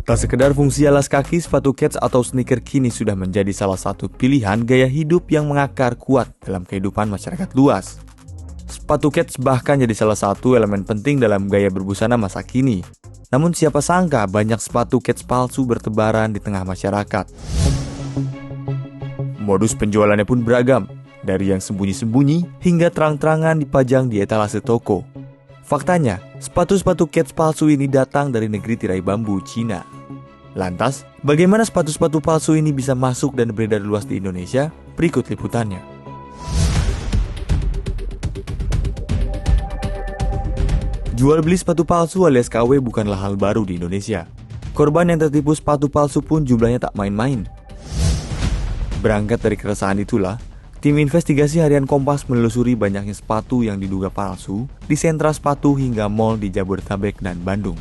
Tak sekedar fungsi alas kaki, sepatu kets atau sneaker kini sudah menjadi salah satu pilihan gaya hidup yang mengakar kuat dalam kehidupan masyarakat luas. Sepatu kets bahkan jadi salah satu elemen penting dalam gaya berbusana masa kini. Namun siapa sangka banyak sepatu kets palsu bertebaran di tengah masyarakat. Modus penjualannya pun beragam, dari yang sembunyi-sembunyi hingga terang-terangan dipajang di etalase toko. Faktanya, sepatu-sepatu kets palsu ini datang dari negeri tirai bambu, Cina. Lantas, bagaimana sepatu-sepatu palsu ini bisa masuk dan beredar luas di Indonesia? Berikut liputannya. Jual beli sepatu palsu alias KW bukanlah hal baru di Indonesia. Korban yang tertipu sepatu palsu pun jumlahnya tak main-main. Berangkat dari keresahan itulah, tim investigasi harian Kompas menelusuri banyaknya sepatu yang diduga palsu di sentra sepatu hingga mal di Jabodetabek dan Bandung.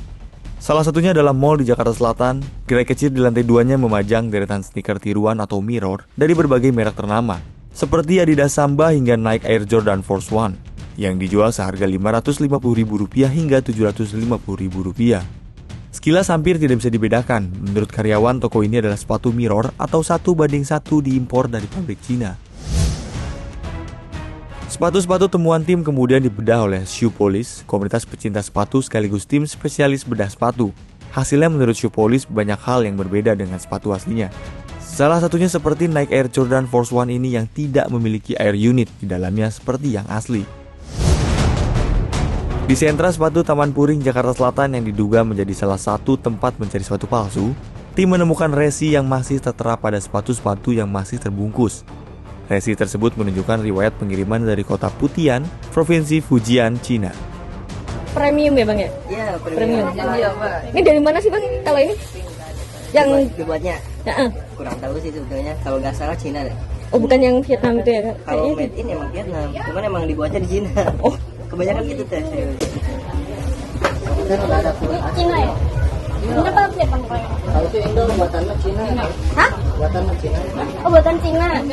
Salah satunya adalah mal di Jakarta Selatan. Gerai kecil di lantai 2-nya memajang deretan sneaker tiruan atau mirror dari berbagai merek ternama, seperti Adidas Samba hingga Nike Air Jordan Force One, yang dijual seharga Rp550.000 hingga Rp750.000. Sekilas hampir tidak bisa dibedakan. Menurut karyawan, toko ini adalah sepatu mirror atau 1:1 diimpor dari pabrik Cina. Sepatu-sepatu temuan tim kemudian dibedah oleh Shoe Police, komunitas pecinta sepatu sekaligus tim spesialis bedah sepatu. Hasilnya menurut Shoe Police banyak hal yang berbeda dengan sepatu aslinya. Salah satunya seperti Nike Air Jordan Force One ini yang tidak memiliki air unit di dalamnya seperti yang asli. Di sentra sepatu Taman Puring, Jakarta Selatan yang diduga menjadi salah satu tempat mencari sepatu palsu, tim menemukan resi yang masih tertera pada sepatu-sepatu yang masih terbungkus. Resi tersebut menunjukkan riwayat pengiriman dari kota Putian, Provinsi Fujian, Cina. Premium ya Bang ya? Iya, premium. Iya, Pak. Ini dari mana sih Bang kalau ini? Yang dibuatnya? Ya, kurang tahu sih sebetulnya. Kalau nggak salah Cina deh. Oh, bukan yang Vietnam itu ya? Kalau made in emang Vietnam, cuman emang dibuatnya di Cina. Oh, kebanyakan gitu teh. Kan udah ada Cina ya? Ini apa Vietnam Bang? Kalau itu Indo buatannya Cina. Hah? Buatannya Cina. Oh, buatan Cina.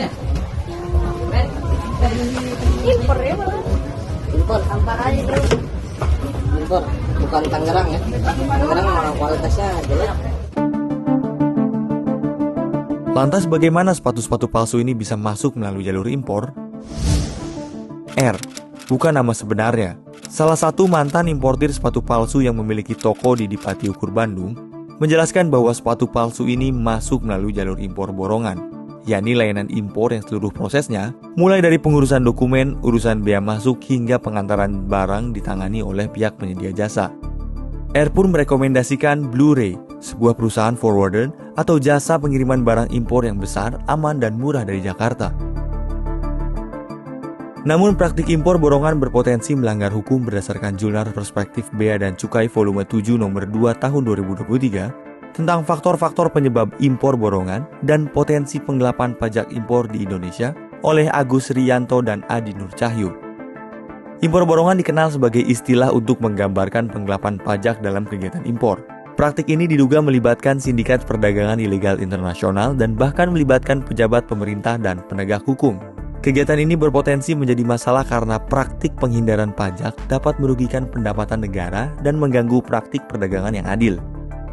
Impor ya Bang? Impor. Sampah aja terus. Impor, bukan Tangerang ya. Tangerang malah kualitasnya jelek. Lantas bagaimana sepatu-sepatu palsu ini bisa masuk melalui jalur impor? R, bukan nama sebenarnya. Salah satu mantan importir sepatu palsu yang memiliki toko di Dipati Ukur, Bandung, menjelaskan bahwa sepatu palsu ini masuk melalui jalur impor borongan, yakni layanan impor yang seluruh prosesnya, mulai dari pengurusan dokumen, urusan bea masuk, hingga pengantaran barang ditangani oleh pihak penyedia jasa. R pun merekomendasikan Blu-ray, sebuah perusahaan forwarder atau jasa pengiriman barang impor yang besar, aman, dan murah dari Jakarta. Namun praktik impor borongan berpotensi melanggar hukum berdasarkan Jurnal Perspektif Bea dan Cukai Volume 7 Nomor 2 Tahun 2023 tentang faktor-faktor penyebab impor borongan dan potensi penggelapan pajak impor di Indonesia oleh Agus Rianto dan Adi Nur Cahyo. Impor borongan dikenal sebagai istilah untuk menggambarkan penggelapan pajak dalam kegiatan impor. Praktik ini diduga melibatkan sindikat perdagangan ilegal internasional dan bahkan melibatkan pejabat pemerintah dan penegak hukum. Kegiatan ini berpotensi menjadi masalah karena praktik penghindaran pajak dapat merugikan pendapatan negara dan mengganggu praktik perdagangan yang adil.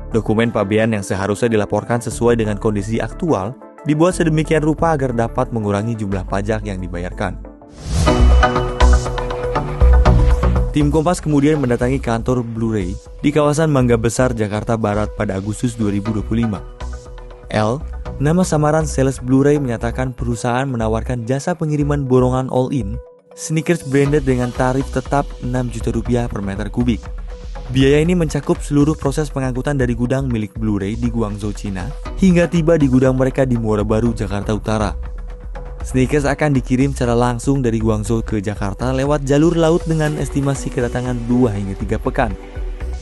Dokumen pabean yang seharusnya dilaporkan sesuai dengan kondisi aktual dibuat sedemikian rupa agar dapat mengurangi jumlah pajak yang dibayarkan. Tim Kompas kemudian mendatangi kantor Blu-ray di kawasan Mangga Besar, Jakarta Barat pada Agustus 2025. L, nama samaran sales Blu-ray, menyatakan perusahaan menawarkan jasa pengiriman borongan all-in, sneakers branded dengan tarif tetap Rp6 juta per meter kubik. Biaya ini mencakup seluruh proses pengangkutan dari gudang milik Blu-ray di Guangzhou, Cina, hingga tiba di gudang mereka di Muara Baru, Jakarta Utara. Sneakers akan dikirim secara langsung dari Guangzhou ke Jakarta lewat jalur laut dengan estimasi kedatangan 2 hingga 3 pekan.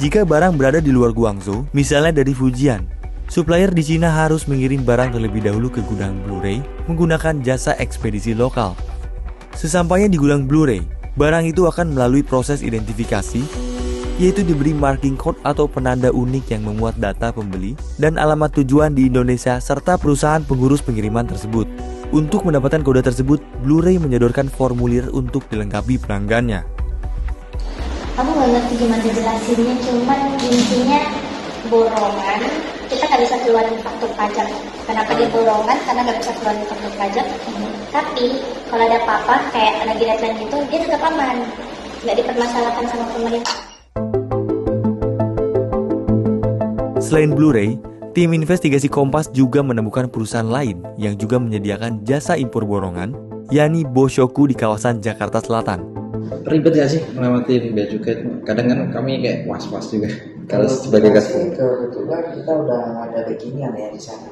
Jika barang berada di luar Guangzhou, misalnya dari Fujian, supplier di Cina harus mengirim barang terlebih dahulu ke gudang Blu-ray menggunakan jasa ekspedisi lokal. Sesampainya di gudang Blu-ray, barang itu akan melalui proses identifikasi, yaitu diberi marking code atau penanda unik yang memuat data pembeli dan alamat tujuan di Indonesia serta perusahaan pengurus pengiriman tersebut. Untuk mendapatkan kode tersebut, Blu-ray menyodorkan formulir untuk dilengkapi pelanggannya. Aku nggak ngerti gimana jelasinnya, cuman intinya borongan nggak bisa keluarin faktur pajak. Kenapa dia borongan? Karena nggak bisa keluarin faktur pajak. Tapi kalau ada apa-apa kayak lagi deadline gitu, dia tetap aman, nggak dipermasalahkan sama pemerintah. Selain Blu-ray, tim investigasi Kompas juga menemukan perusahaan lain yang juga menyediakan jasa impor borongan, yakni Boshoku di kawasan Jakarta Selatan. Ribet ya sih melewati bea cukai itu? Kadang kan kami kayak was-was juga. Kalau sebagai customer. Kebetulan kita udah ada backingan ya di sana.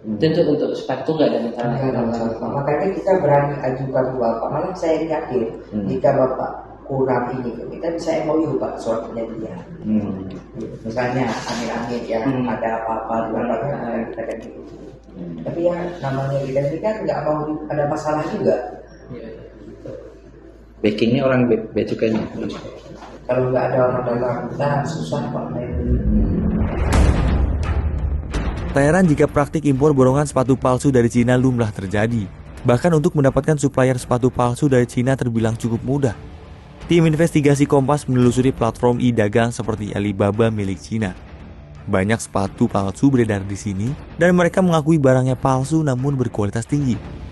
Itu untuk spek tuh nggak ada masalah. Nggak ada masalah. Makanya kita berani ajukan ke Bapak. Malah saya yakin jika Bapak kurang ini, kita bisa MOU Pak surat perjanjian. Misalnya amin-amin ya ada apa-apa di belakangnya kita akan ikuti. Tapi ya namanya kita ini kan nggak mau ada masalah juga. Backingnya orang bea cukainya. Kalau nggak ada orang dalam kita susah Pak. Tak heran jika praktik impor borongan sepatu palsu dari Cina lumrah terjadi. Bahkan untuk mendapatkan supplier sepatu palsu dari Cina terbilang cukup mudah. Tim investigasi Kompas menelusuri platform e-dagang seperti Alibaba milik Cina. Banyak sepatu palsu beredar di sini dan mereka mengakui barangnya palsu namun berkualitas tinggi.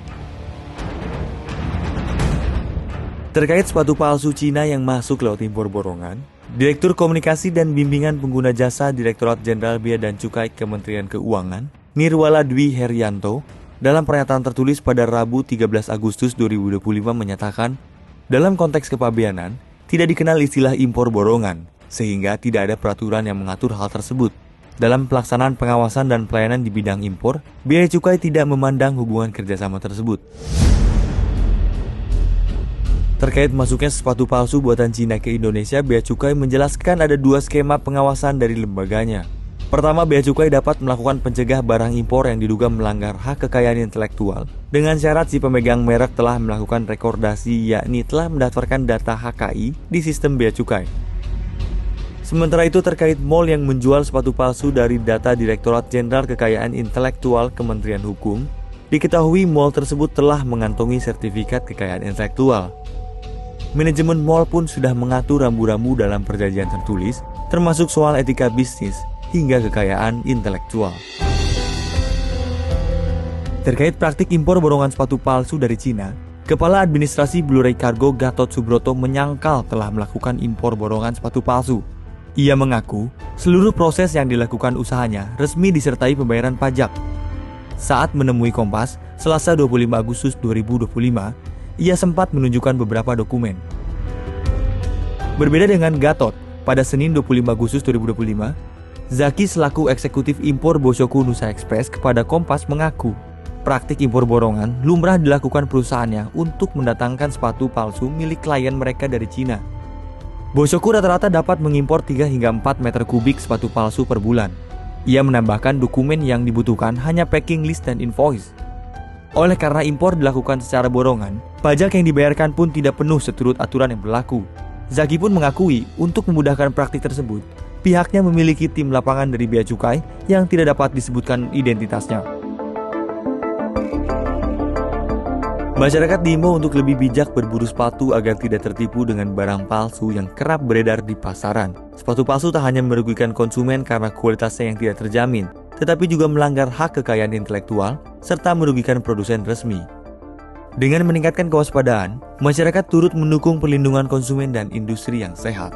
Terkait sepatu palsu Cina yang masuk lewat impor borongan, Direktur Komunikasi dan Bimbingan Pengguna Jasa Direktorat Jenderal Bea dan Cukai Kementerian Keuangan, Nirwala Dwi Herianto, dalam pernyataan tertulis pada Rabu 13 Agustus 2025 menyatakan, dalam konteks kepabeanan, tidak dikenal istilah impor borongan, sehingga tidak ada peraturan yang mengatur hal tersebut. Dalam pelaksanaan pengawasan dan pelayanan di bidang impor, Bea Cukai tidak memandang hubungan kerjasama tersebut. Terkait masuknya sepatu palsu buatan Cina ke Indonesia, Bea Cukai menjelaskan ada dua skema pengawasan dari lembaganya. Pertama, Bea Cukai dapat melakukan pencegah barang impor yang diduga melanggar hak kekayaan intelektual dengan syarat si pemegang merek telah melakukan rekordasi, yakni telah mendaftarkan data HKI di sistem Bea Cukai. Sementara itu terkait mal yang menjual sepatu palsu dari data Direktorat Jenderal Kekayaan Intelektual Kementerian Hukum, diketahui mal tersebut telah mengantongi sertifikat kekayaan intelektual. Manajemen mal pun sudah mengatur rambu-rambu dalam perjanjian tertulis, termasuk soal etika bisnis hingga kekayaan intelektual. Terkait praktik impor borongan sepatu palsu dari Cina, Kepala Administrasi Blu-ray Cargo Gatot Subroto menyangkal telah melakukan impor borongan sepatu palsu. Ia mengaku seluruh proses yang dilakukan usahanya resmi disertai pembayaran pajak. Saat menemui Kompas, Selasa 25 Agustus 2025, ia sempat menunjukkan beberapa dokumen. Berbeda dengan Gatot, pada Senin 25 Agustus 2025, Zaki selaku eksekutif impor Boshoku Nusa Express kepada Kompas mengaku praktik impor borongan lumrah dilakukan perusahaannya untuk mendatangkan sepatu palsu milik klien mereka dari Cina. Boshoku rata-rata dapat mengimpor 3 hingga 4 meter kubik sepatu palsu per bulan. Ia menambahkan dokumen yang dibutuhkan hanya packing list dan invoice. Oleh karena impor dilakukan secara borongan, pajak yang dibayarkan pun tidak penuh seturut aturan yang berlaku. Zaki pun mengakui untuk memudahkan praktik tersebut, pihaknya memiliki tim lapangan dari Bea Cukai yang tidak dapat disebutkan identitasnya. Masyarakat diimbau untuk lebih bijak berburu sepatu agar tidak tertipu dengan barang palsu yang kerap beredar di pasaran. Sepatu palsu tak hanya merugikan konsumen karena kualitasnya yang tidak terjamin, tetapi juga melanggar hak kekayaan intelektual serta merugikan produsen resmi. Dengan meningkatkan kewaspadaan, masyarakat turut mendukung perlindungan konsumen dan industri yang sehat.